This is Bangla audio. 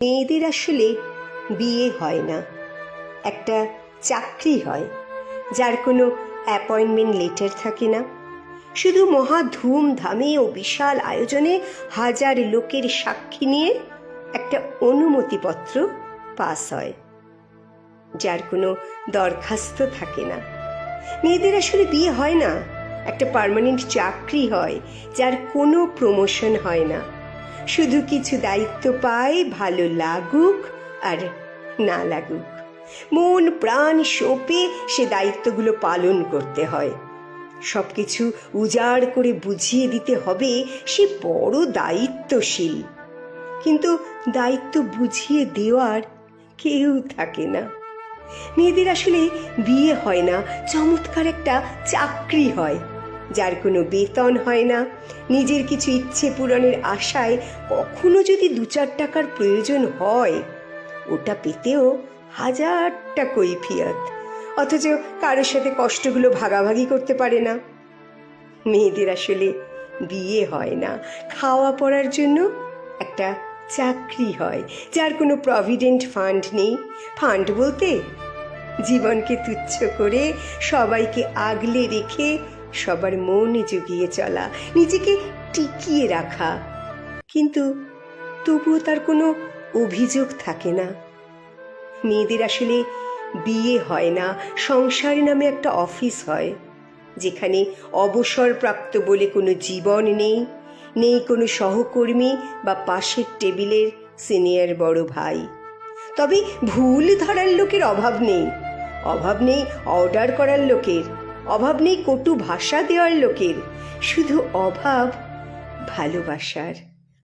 মেয়েদের আসলে বিয়ে হয় না, একটা চাকরি হয় যার কোনো অ্যাপয়েন্টমেন্ট লেটার থাকে না। শুধু মহা ধুমধামে ও বিশাল আয়োজনে হাজার লোকের সাক্ষী নিয়ে একটা অনুমতিপত্র পাস হয়, যার কোনো দরখাস্ত থাকে না। মেয়েদের আসলে বিয়ে হয় না, একটা পার্মানেন্ট চাকরি হয় যার কোনো প্রমোশন হয় না। শুধু কিছু দায়িত্ব পায়, ভালো লাগুক আর না লাগুক, মন প্রাণ সঁপে সে দায়িত্বগুলো পালন করতে হয়। সব কিছু উজাড় করে বুঝিয়ে দিতে হবে সে বড় দায়িত্বশীল, কিন্তু দায়িত্ব বুঝিয়ে দেওয়ার কেউ থাকে না। মেয়েদের আসলে বিয়ে হয় না, চমৎকার একটা চাকরি হয় যার কোনো বেতন হয় না। নিজের কিছু ইচ্ছে পূরণের আশায় কখনো যদি 2-4 টাকার প্রয়োজন হয়, ওটা পেতেও হাজারটা কৈফিয়ত, অথচ কারোর সাথে কষ্টগুলো ভাগাভাগি করতে পারে না। মেয়েদের আসলে বিয়ে হয় না, খাওয়া পড়ার জন্য একটা চাকরি হয় যার কোনো প্রভিডেন্ট ফান্ড নেই। ফান্ড বলতে জীবনকে তুচ্ছ করে সবাইকে আগলে রেখে সবার মন জুগিয়ে চলা, নিজেকে টিকিয়ে রাখা, কিন্তু তবুও তার কোনো অভিযোগ থাকে না। মেয়েদের আসলে বিয়ে হয় না, সংসার নামে একটা অফিস হয় যেখানে অবসরপ্রাপ্ত বলে কোনো জীবন নেই, নেই কোনো সহকর্মী বা পাশের টেবিলের সিনিয়র বড় ভাই। তবে ভুল ধরার লোকের অভাব নেই, অভাব নেই অর্ডার করার লোকের, অভাব নেই কটু ভাষা দেওয়ার লোকের, শুধু অভাব ভালোবাসার।